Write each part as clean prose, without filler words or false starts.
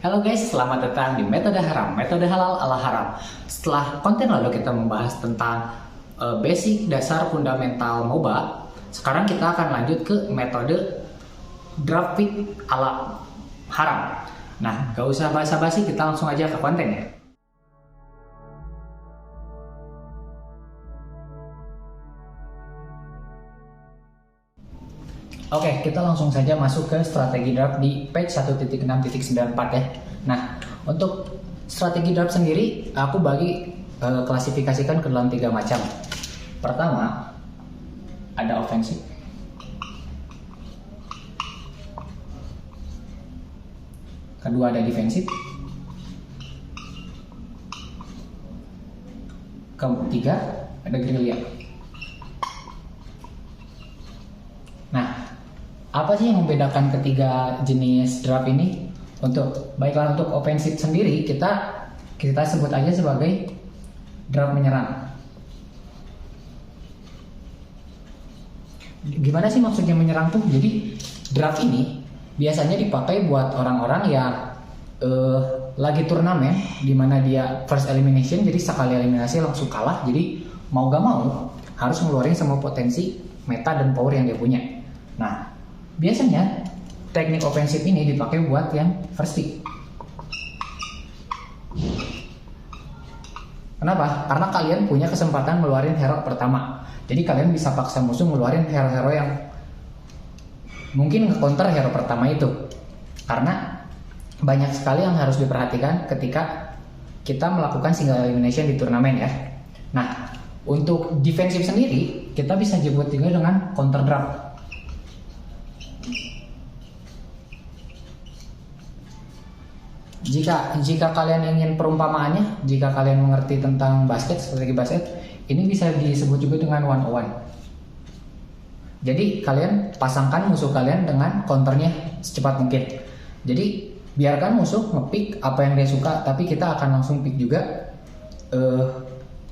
Halo guys, selamat datang di Metode Haram, Metode Halal ala Haram. Setelah konten lalu kita membahas tentang basic dasar fundamental MOBA. Sekarang kita akan lanjut ke metode draft pick ala Haram. Nah, gak usah basa-basi, kita langsung aja ke kontennya. Oke, kita langsung saja masuk ke strategi draft di page 1.6.94 ya. Nah, untuk strategi draft sendiri, aku bagi klasifikasikan ke dalam 3 macam. Pertama, ada offensive. Kedua, ada defensive. Ketiga, ada guerrilla. Nah, apa sih yang membedakan ketiga jenis draft ini? Baiklah untuk offensive sendiri kita sebut aja sebagai draft menyerang. Gimana sih maksudnya menyerang tuh? Jadi draft ini biasanya dipakai buat orang-orang yang lagi turnamen di mana dia first elimination, jadi sekali eliminasi langsung kalah. Jadi mau gak mau harus ngeluarin semua potensi meta dan power yang dia punya. Nah, biasanya teknik ofensif ini dipakai buat yang first pick. Kenapa? Karena kalian punya kesempatan ngeluarin hero pertama. Jadi kalian bisa paksa musuh ngeluarin hero-hero yang mungkin nge-counter hero pertama itu. Karena banyak sekali yang harus diperhatikan ketika kita melakukan single elimination di turnamen ya. Nah, untuk defensif sendiri kita bisa jebut juga dengan counter draft. Jika kalian ingin perumpamaannya, jika kalian mengerti tentang basket, strategi basket, ini bisa disebut juga dengan 101. Jadi kalian pasangkan musuh kalian dengan counternya secepat mungkin. Jadi biarkan musuh nge-pick apa yang dia suka, tapi kita akan langsung pick juga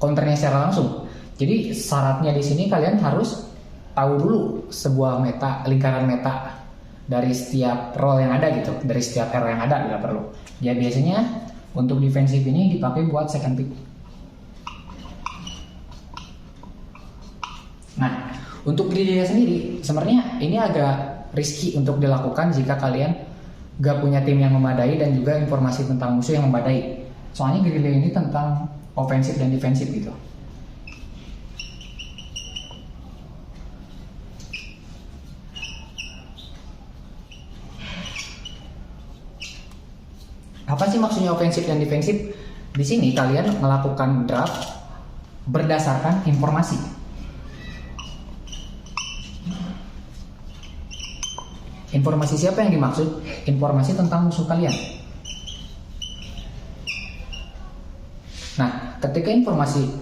counternya secara langsung. Jadi syaratnya di sini kalian harus tahu dulu sebuah meta, lingkaran meta dari setiap role yang ada gitu, dari setiap hero yang ada bila perlu. Ya biasanya untuk defensif ini dipakai buat second pick. Nah, untuk guerrilla sendiri sebenarnya ini agak risky untuk dilakukan jika kalian gak punya tim yang memadai dan juga informasi tentang musuh yang memadai. Soalnya guerrilla ini tentang ofensif dan defensif gitu. Apa sih maksudnya ofensif dan defensif? Di sini kalian melakukan draft berdasarkan informasi. Informasi siapa yang dimaksud? Informasi tentang musuh kalian. Nah, ketika informasi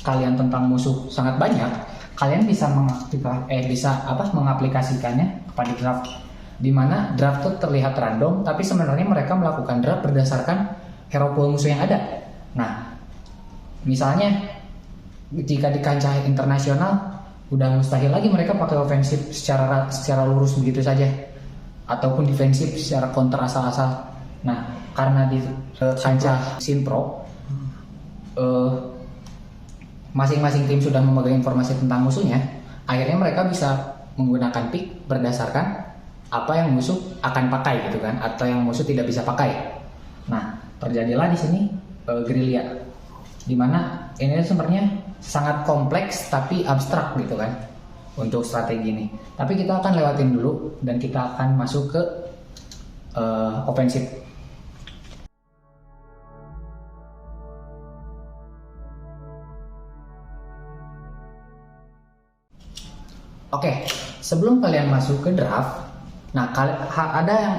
kalian tentang musuh sangat banyak, kalian bisa mengaplikasikannya kepada draft. Di mana draft itu terlihat random, tapi sebenarnya mereka melakukan draft berdasarkan hero pool musuh yang ada. Nah, misalnya jika di kancah internasional udah mustahil lagi mereka pakai ofensif secara lurus begitu saja, ataupun defensif secara counter asal-asal. Nah, karena di kancah Sinpro masing-masing tim sudah memegang informasi tentang musuhnya, akhirnya mereka bisa menggunakan pick berdasarkan apa yang musuh akan pakai gitu kan, atau yang musuh tidak bisa pakai. Nah, terjadilah di sini guerrilla, dimana ini sebenarnya sangat kompleks tapi abstrak gitu kan untuk strategi ini. Tapi kita akan lewatin dulu dan kita akan masuk ke offensive. Oke, sebelum kalian masuk ke draft, nah, ada yang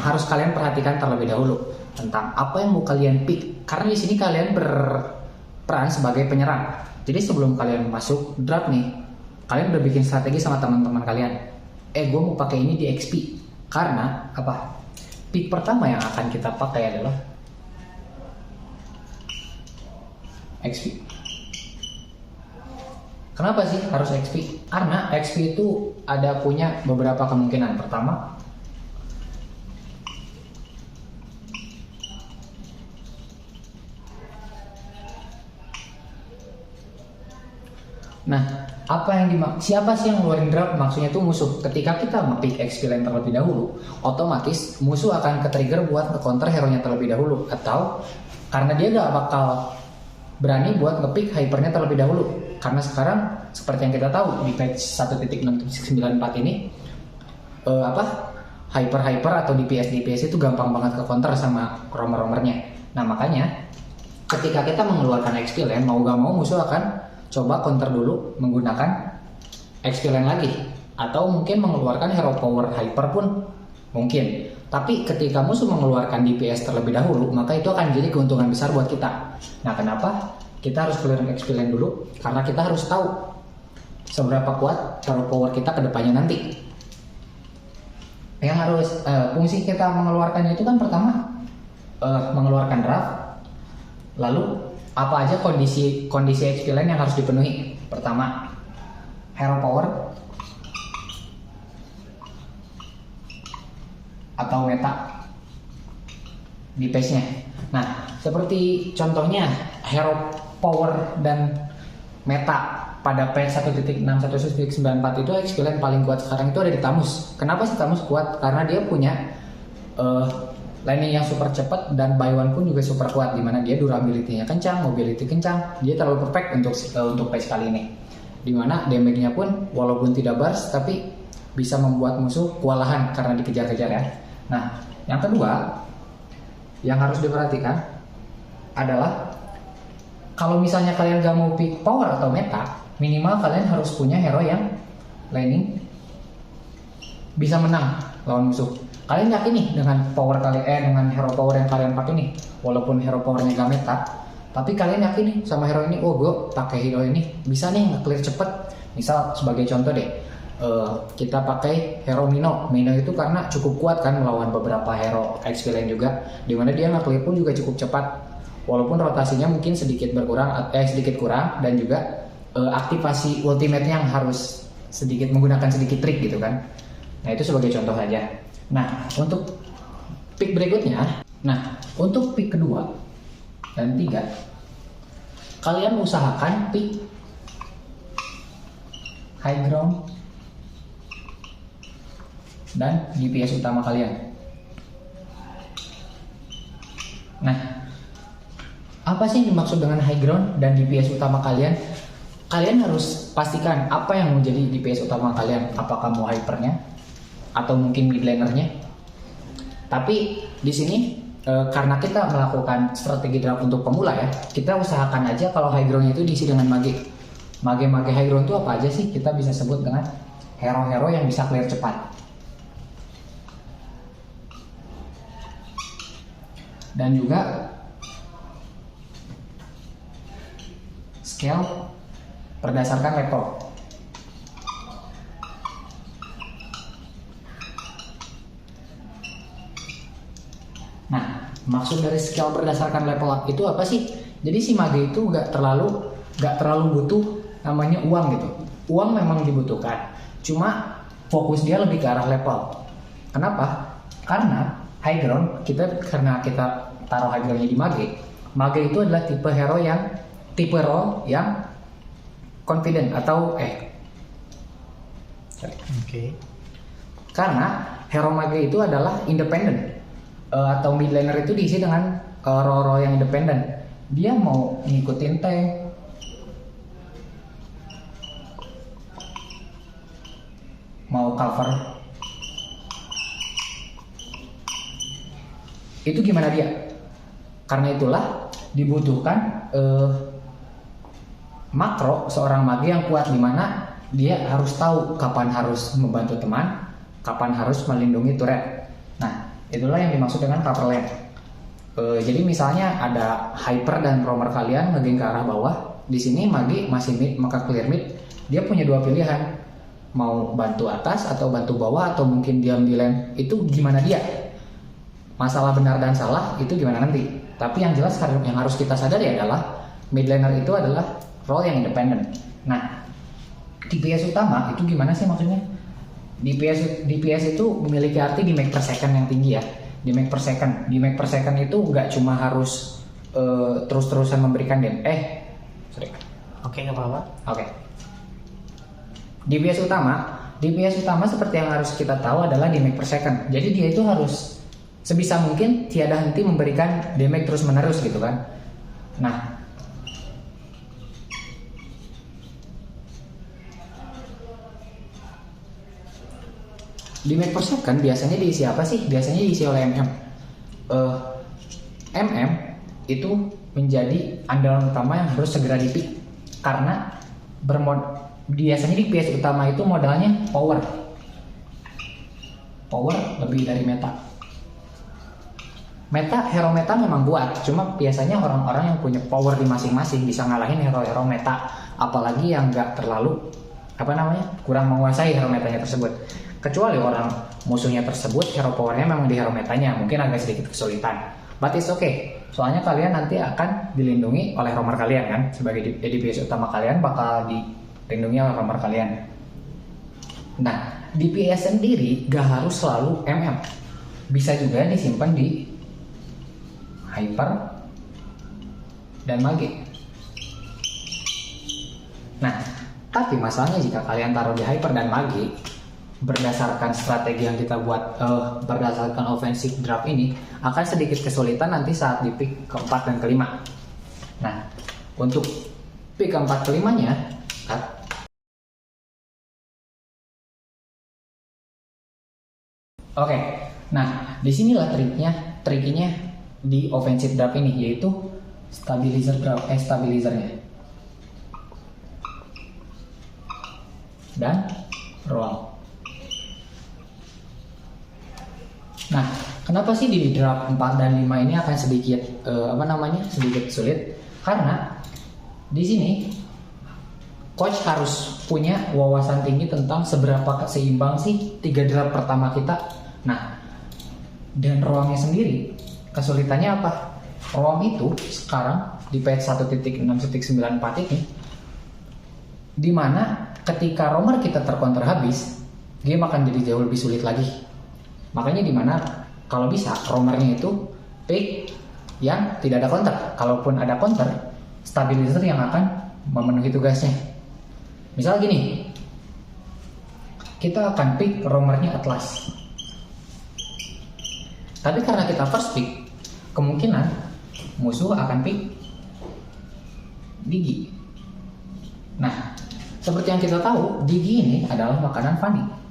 harus kalian perhatikan terlebih dahulu tentang apa yang mau kalian pick. Karena di sini kalian berperan sebagai penyerang. Jadi sebelum kalian masuk draft nih, kalian udah bikin strategi sama teman-teman kalian. Gue mau pakai ini di XP. Karena apa? Pick pertama yang akan kita pakai adalah XP. Kenapa sih harus XP? Karena XP itu ada punya beberapa kemungkinan. Pertama, Nah, siapa sih yang ngeluarin draft? Maksudnya tuh musuh. Ketika kita nge-pick XP lane terlebih dahulu, otomatis musuh akan ke-trigger buat nge-counter hero-nya terlebih dahulu. Atau karena dia gak bakal berani buat nge-pick hypernya terlebih dahulu. Karena sekarang seperti yang kita tahu di patch 1.694 ini hyper atau DPS itu gampang banget ke-counter sama romer-romernya. Nah, makanya ketika kita mengeluarkan XP lane, mau gak mau musuh akan coba counter dulu menggunakan XP lane lagi, atau mungkin mengeluarkan hero power hyper pun mungkin. Tapi ketika musuh mengeluarkan DPS terlebih dahulu, maka itu akan jadi keuntungan besar buat kita. Nah, kenapa kita harus clear XP lane dulu? Karena kita harus tahu seberapa kuat hero power kita ke depannya nanti. Yang harus fungsi kita mengeluarkannya itu kan pertama mengeluarkan draft, lalu apa aja kondisi XP lane yang harus dipenuhi. Pertama, hero power atau meta di pace-nya. Nah, seperti contohnya hero power dan meta pada patch 1.6.1.94 itu XP lane paling kuat sekarang itu ada di Tamus. Kenapa sih Tamus kuat? Karena dia punya laning yang super cepat dan buy one pun juga super kuat, dimana dia durability-nya kencang, mobility kencang. Dia terlalu perfect untuk patch kali ini, dimana damage-nya pun walaupun tidak burst tapi bisa membuat musuh kewalahan karena dikejar-kejar ya. Nah, yang kedua yang harus diperhatikan adalah kalau misalnya kalian gak mau pick power atau meta, minimal kalian harus punya hero yang laning bisa menang lawan musuh. Kalian yakin nih dengan dengan hero power yang kalian pakai nih, walaupun hero powernya gak meta, tapi kalian yakin nih sama hero ini, gue pakai hero ini bisa nih nge-clear cepet. Misal sebagai contoh deh, kita pakai hero Mino itu karena cukup kuat kan melawan beberapa hero XP lane juga, dimana dia nge-clear pun juga cukup cepat, walaupun rotasinya mungkin sedikit kurang, dan juga aktivasi ultimate-nya yang harus menggunakan sedikit trik gitu kan. Nah, itu sebagai contoh aja. Nah, untuk pick berikutnya, untuk pick kedua dan 3, kalian usahakan pick high ground dan DPS utama kalian. Nah, apa sih yang dimaksud dengan high ground dan DPS utama kalian? Kalian harus pastikan apa yang menjadi DPS utama kalian. Apakah mau hypernya atau mungkin mid lanernya? Tapi di sini karena kita melakukan strategi draft untuk pemula ya, kita usahakan aja kalau high ground itu diisi dengan mage high ground itu apa aja sih? Kita bisa sebut dengan hero-hero yang bisa clear cepat. Dan juga scale berdasarkan level. Nah, maksud dari scale berdasarkan level up itu apa sih? Jadi si mage itu nggak terlalu butuh namanya uang gitu. Uang memang dibutuhkan, cuma fokus dia lebih ke arah level. Kenapa? Karena high ground karena kita taruh high groundnya di mage itu adalah tipe role yang confident atau karena hero mage itu adalah independent, atau mid laner itu diisi dengan role yang independent. Dia mau ngikutin tank, mau cover, itu gimana dia. Karena itulah dibutuhkan makro seorang mage yang kuat, dimana dia harus tahu kapan harus membantu teman, kapan harus melindungi turret. Nah, itulah yang dimaksud dengan cover lane. Jadi misalnya ada hyper dan roamer kalian ngegeng ke arah bawah, di sini mage masih mid, maka clear mid. Dia punya dua pilihan, mau bantu atas atau bantu bawah, atau mungkin diam di lane. Itu gimana dia. Masalah benar dan salah itu gimana nanti. Tapi yang jelas yang harus kita sadari adalah mid laner itu adalah role yang independen. Nah, DPS utama itu gimana sih maksudnya? DPS itu memiliki arti di make per second yang tinggi ya. Di make per second itu nggak cuma harus terus-terusan memberikan Oke, nggak apa-apa. Oke. DPS utama seperti yang harus kita tahu adalah damage per second. Jadi dia itu harus sebisa mungkin tiada henti memberikan damage terus menerus gitu kan. Nah, damage per second biasanya diisi apa sih? Biasanya diisi oleh MM. MM itu menjadi andalan utama yang harus segera di-pick karena biasanya di PS utama itu modalnya power lebih dari meta. Hero meta memang kuat, cuma biasanya orang-orang yang punya power di masing-masing bisa ngalahin hero-hero meta, apalagi yang nggak terlalu kurang menguasai hero metanya tersebut. Kecuali orang musuhnya tersebut hero powernya memang di hero metanya, mungkin agak sedikit kesulitan. But it's okay, soalnya kalian nanti akan dilindungi oleh romer kalian kan, sebagai DPS utama kalian bakal dilindungi oleh romer kalian. Nah, DPS sendiri gak harus selalu MM, bisa juga disimpan di hyper dan mage. Nah, tapi masalahnya jika kalian taruh di hyper dan mage, berdasarkan strategi yang kita buat berdasarkan offensive draft ini akan sedikit kesulitan nanti saat di pick keempat dan kelima. Nah, untuk pick keempat kelimanya oke. Nah, disinilah triknya di offensive draft ini, yaitu stabilizernya dan roll. Nah, kenapa sih di draft 4 dan 5 ini akan sedikit sedikit sulit? Karena di sini coach harus punya wawasan tinggi tentang seberapa seimbang sih 3 draft pertama kita. Nah, dan ROM-nya sendiri kesulitannya apa? ROM itu sekarang di patch 1.6.94 ini, dimana ketika romer kita tercounter habis, game akan jadi jauh lebih sulit lagi. Makanya dimana kalau bisa romernya itu pick yang tidak ada counter. Kalaupun ada counter, stabilizer yang akan memenuhi tugasnya. Misal gini, kita akan pick romernya Atlas. Tapi karena kita first pick, kemungkinan musuh akan pick Digi. Nah, seperti yang kita tahu, Digi ini adalah makanan Fanny.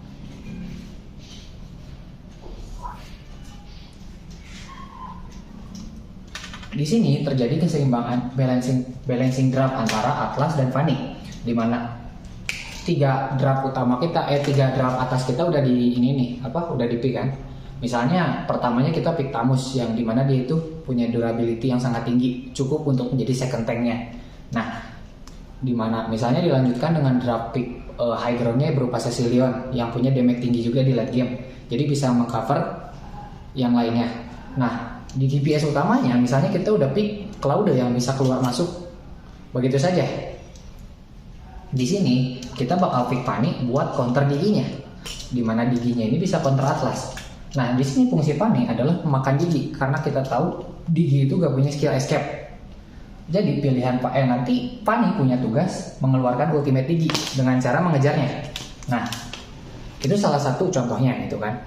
Di sini terjadi keseimbangan balancing draft antara Atlas dan Fanny, di mana 3 draft utama kita 3 draft atas kita udah udah di pick kan. Misalnya pertamanya kita pick Tamus yang dimana dia itu punya durability yang sangat tinggi, cukup untuk menjadi second tanknya. Nah, dimana misalnya dilanjutkan dengan draft pick high groundnya berupa Cecilion yang punya damage tinggi juga di late game, jadi bisa mengcover yang lainnya. Nah, di DPS utamanya misalnya kita udah pick Claude yang bisa keluar masuk begitu saja. Di sini kita bakal pick Fanny buat counter Diginya, dimana Diginya ini bisa counter Atlas. Nah, di sini fungsi Fanny adalah memakan Digi karena kita tahu Digi itu gak punya skill escape. Jadi pilihan nanti Fanny punya tugas mengeluarkan ultimate Digi dengan cara mengejarnya. Nah, itu salah satu contohnya gitu kan.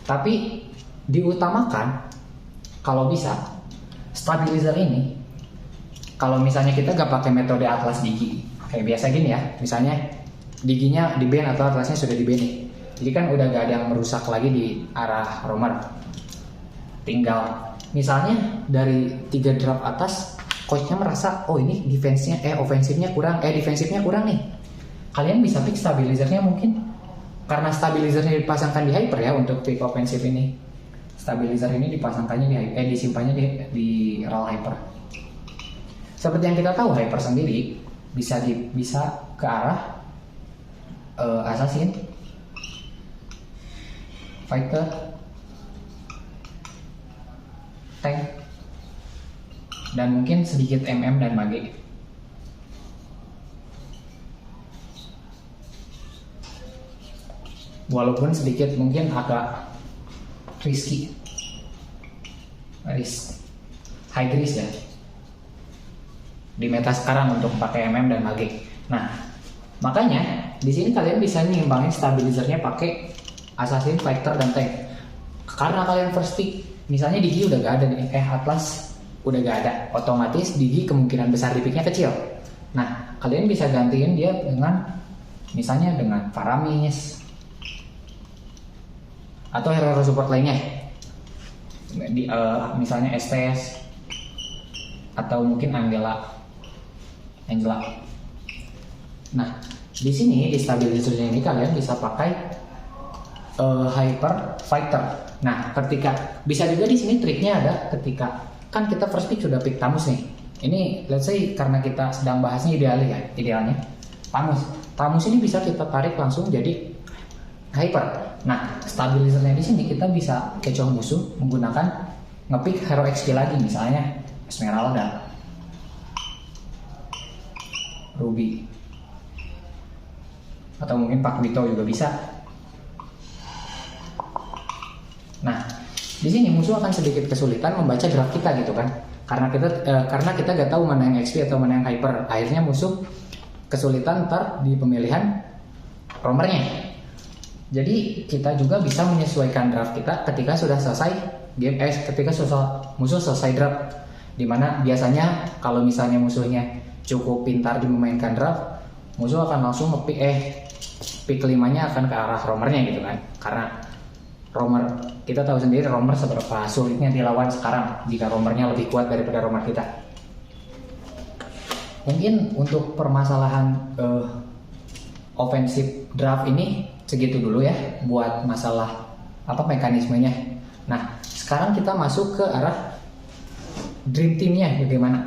Tapi diutamakan kalau bisa stabilizer ini, kalau misalnya kita gak pakai metode Atlas Digi kayak biasa gini ya, misalnya Diginya di ban atau Atlasnya sudah di ban nih, jadi kan udah gak ada yang merusak lagi di arah romer. Tinggal misalnya dari 3 draft atas coachnya merasa ini defensifnya kurang nih, kalian bisa pick stabilizernya mungkin, karena stabilizernya dipasangkan di hyper ya untuk pick offensive ini. Stabilizer ini dipasangkannya disimpannya di roll hyper. Seperti yang kita tahu, hyper sendiri bisa ke arah assassin, fighter, tank, dan mungkin sedikit MM dan mage. Walaupun sedikit mungkin agak high risk ya di meta sekarang untuk pakai MM dan mage. Nah, makanya Di sini kalian bisa nyimbangin stabilizernya pakai assassin, fighter, dan tank. Karena kalian first pick, misalnya Digi udah gak ada nih, Atlas udah gak ada, otomatis Digi kemungkinan besar di picknya kecil. Nah, kalian bisa gantiin dia dengan misalnya dengan Faramis atau hero support lainnya, misalnya Estes atau mungkin Angela. Nah, di sini di stabilizernya ini kalian bisa pakai Hyper Fighter. Nah, ketika bisa juga di sini triknya ada ketika kan kita first pick sudah pick Tamus nih. Ini let's say karena kita sedang bahasnya idealnya Tamus ini bisa kita tarik langsung jadi Hyper. Nah, stabilizernya di sini kita bisa kecoh musuh menggunakan ngepick hero XP lagi, misalnya Esmeralda, Ruby, atau mungkin Pak Vito juga bisa. Nah, di sini musuh akan sedikit kesulitan membaca draft kita gitu kan, karena kita gak tahu mana yang XP atau mana yang Hyper. Akhirnya musuh kesulitan ntar di pemilihan romernya. Jadi kita juga bisa menyesuaikan draft kita ketika sudah selesai game, ketika musuh selesai draft. Dimana biasanya kalau misalnya musuhnya cukup pintar di memainkan draft, musuh akan langsung pick 5-nya akan ke arah romernya gitu kan, karena romer kita tahu sendiri romer seberapa sulitnya dilawan sekarang jika romernya lebih kuat daripada romer kita. Mungkin untuk permasalahan offensive draft ini segitu dulu ya buat masalah mekanismenya. Nah, sekarang kita masuk ke arah dream teamnya bagaimana.